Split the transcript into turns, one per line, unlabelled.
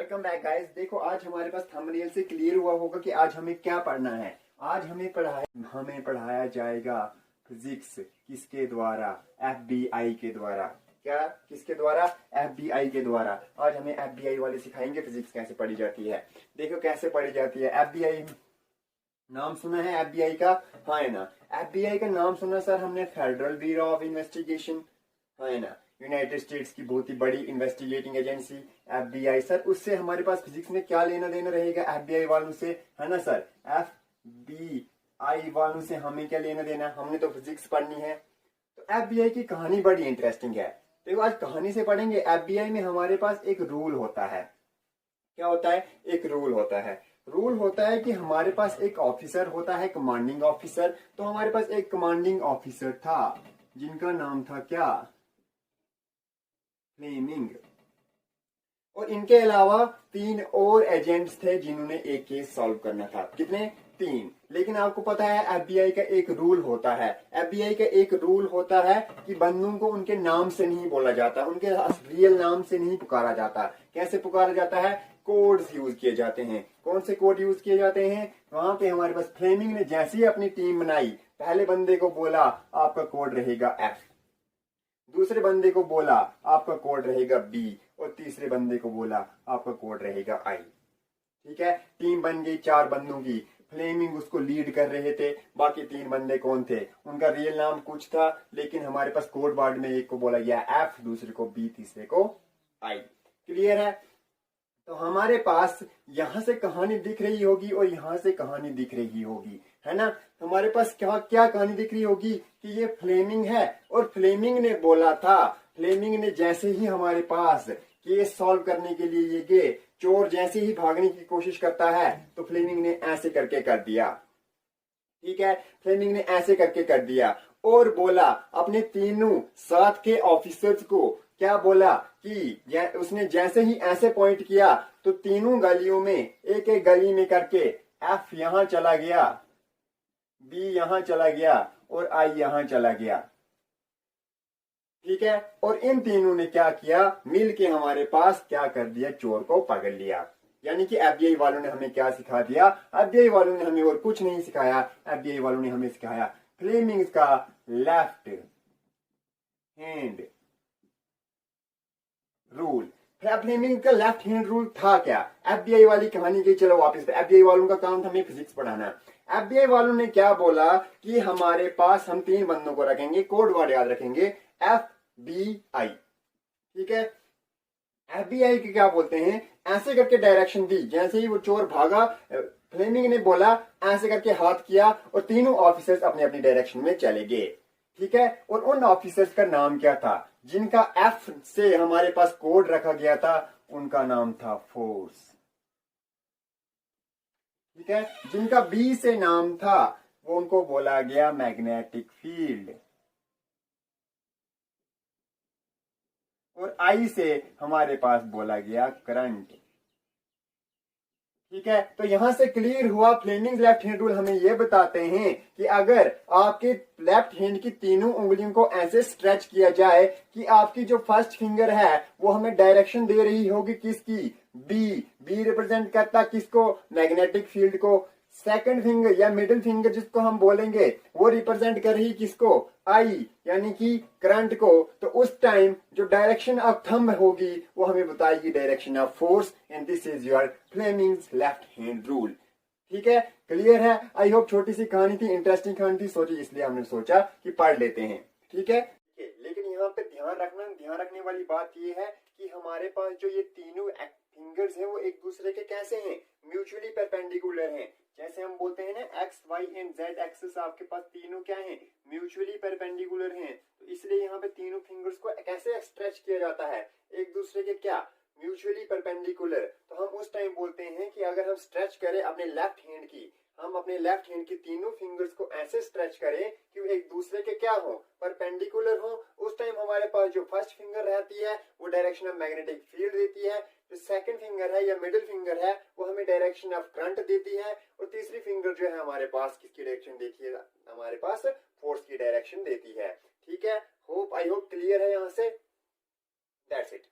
Welcome back guys. देखो आज हमारे पास थंबनेल से क्लियर हुआ होगा कि आज हमें क्या पढ़ना है। आज हमें पढ़ाया जाएगा फिजिक्स किसके द्वारा? एफबीआई के द्वारा। क्या किसके द्वारा? एफबीआई के द्वारा। आज हमें एफबीआई वाले सिखाएंगे फिजिक्स कैसे पढ़ी जाती है। देखो कैसे पढ़ी जाती है। एफबीआई नाम सुना है एफबीआई का? हाँ है ना। एफबीआई का नाम सुना सर हमने, फेडरल ब्यूरो ऑफ इन्वेस्टिगेशन, है ना, यूनाइटेड स्टेट्स की बहुत ही बड़ी इन्वेस्टिगेटिंग एजेंसी एफबीआई। सर उससे हमारे पास फिजिक्स में क्या लेना देना रहेगा एफबीआई वालों से, है ना सर। एफबीआई वालों से हमें क्या लेना देना, हमने तो फिजिक्स पढ़नी है। तो एफबीआई की कहानी बड़ी इंटरेस्टिंग है। देखो आज कहानी से पढ़ेंगे। एफबीआई में हमारे पास एक रूल होता है। क्या होता है? एक रूल होता है। रूल होता है कि हमारे पास एक ऑफिसर होता है, कमांडिंग ऑफिसर। तो हमारे पास एक कमांडिंग ऑफिसर था जिनका नाम था क्या? फ्लेमिंग। और इनके अलावा 3 और एजेंट्स थे जिन्होंने एक केस सॉल्व करना था। कितने? 3। लेकिन आपको पता है एफबीआई का एक रूल होता है। एफबीआई का एक रूल होता है कि बंदों को उनके नाम से नहीं बोला जाता, उनके रियल नाम से नहीं पुकारा जाता। कैसे पुकारा जाता है? कोड्स यूज किए जाते हैं। कौन से कोड यूज किए जाते हैं? वहां पे हमारे पास फ्लेमिंग ने जैसे ही अपनी टीम बनाई, पहले बंदे को बोला आपका कोड रहेगा एफ, दूसरे बंदे को बोला आपका कोड रहेगा बी, और तीसरे बंदे को बोला आपका कोड रहेगा आई। ठीक है, टीम बन गई 4 बंदों की। फ्लेमिंग उसको लीड कर रहे थे। बाकी 3 बंदे कौन थे? उनका रियल नाम कुछ था, लेकिन हमारे पास कोड वर्ड में एक को बोला गया एफ, दूसरे को बी, तीसरे को आई। क्लियर है? तो हमारे पास यहां से कहानी दिख रही होगी और यहां से कहानी दिख रही होगी, है ना। हमारे पास क्या क्या कहानी दिख रही होगी कि ये फ्लेमिंग है और फ्लेमिंग ने बोला था। फ्लेमिंग ने जैसे ही हमारे पास केस सॉल्व करने के लिए ये गए, चोर जैसे ही भागने की कोशिश करता है तो फ्लेमिंग ने ऐसे करके कर दिया। ठीक है, फ्लेमिंग ने ऐसे करके कर दिया और बोला अपने तीनों साथ के ऑफिसर्स को, क्या बोला कि उसने जैसे ही ऐसे पॉइंट किया तो तीनों गलियों में एक एक गली में करके एफ यहां चला गया, बी यहां चला गया और आई यहां चला गया। ठीक है, और इन तीनों ने क्या किया? मिल के हमारे पास क्या कर दिया? चोर को पकड़ लिया। यानी कि एफबीआई वालों ने हमें क्या सिखा दिया? एफबीआई वालों ने हमें और कुछ नहीं सिखाया। एफबीआई वालों ने हमें सिखाया फ्लेमिंग का लेफ्ट हैंड रूल। फ्लेमिंग का लेफ्ट हैंड रूल था क्या? एफबीआई वाली कहानी की चलो वापस पे। एफबीआई वालों का काम था हमें फिजिक्स पढ़ाना। एफबीआई वालों ने क्या बोला कि हमारे पास हम 3 बंदों को रखेंगे, कोड वर्ड याद रखेंगे, एफ बी आई। ठीक है, एफबीआई के क्या बोलते हैं? ऐसे करके डायरेक्शन दी, जैसे ही वो चोर भागा फ्लेमिंग ने बोला ऐसे करके हाथ किया और तीनों ऑफिसर्स अपने अपनी डायरेक्शन में चले गए। ठीक है, और उन ऑफिसर्स का नाम क्या था? जिनका एफ से हमारे पास कोड रखा गया था उनका नाम था फोर्स। ठीक है, जिनका बी से नाम था वो उनको बोला गया मैग्नेटिक फील्ड, और आई से हमारे पास बोला गया करंट। ठीक है, तो यहां से क्लियर हुआ फ्लेमिंग लेफ्ट हैंड रूल हमें यह बताते हैं कि अगर आपके लेफ्ट हैंड की तीनों उंगलियों को ऐसे स्ट्रेच किया जाए कि आपकी जो फर्स्ट फिंगर है वो हमें डायरेक्शन दे रही होगी किसकी? बी। बी रिप्रेजेंट करता किसको? मैग्नेटिक फील्ड को। सेकंड फिंगर या मिडिल फिंगर जिसको हम बोलेंगे वो रिप्रेजेंट कर रही किसको? आई, यानी कि करंट को। तो उस टाइम जो डायरेक्शन ऑफ थंब होगी वो हमें बताएगी direction of force, and this is your Fleming's left hand rule. ठीक है, क्लियर है? आई होप छोटी सी कहानी थी, इंटरेस्टिंग कहानी थी, सोची इसलिए हमने सोचा कि पढ़ लेते हैं। ठीक है, लेकिन यहाँ पे ध्यान रखने वाली बात ये है कि हमारे पास जो ये तीनों फिंगर्स हैं वो एक दूसरे के कैसे हैं? म्यूचुअली परपेंडिकुलर हैं। जैसे हम बोलते हैं ना X Y and Z axis, आपके पास तीनों क्या हैं? म्यूचुअली परपेंडिकुलर हैं। तो इसलिए यहाँ पे तीनों फिंगर्स को कैसे स्ट्रेच किया जाता है? एक दूसरे के क्या? Mutually perpendicular. तो हम उस टाइम बोलते हैं कि अगर हम स्ट्रेच करें अपने लेफ्ट हैंड की, हम अपने लेफ्ट हैंड की तीनों फिंगर्स को ऐसे स्ट्रेच करें कि वो एक दूसरे के क्या हो? परपेंडिकुलर हो। उस टाइम हमारे पास जो फर्स्ट फिंगर रहती है वो डायरेक्शन ऑफ मैग्नेटिक फील्ड देती है, जो सेकंड फिंगर है या मिडिल फिंगर है वो हमें डायरेक्शन ऑफ करंट देती है, और तीसरी फिंगर जो है हमारे पास किसकी डायरेक्शन देती है? हमारे पास फोर्स की डायरेक्शन देती है। ठीक है, आई होप क्लियर है यहाँ से। That's it.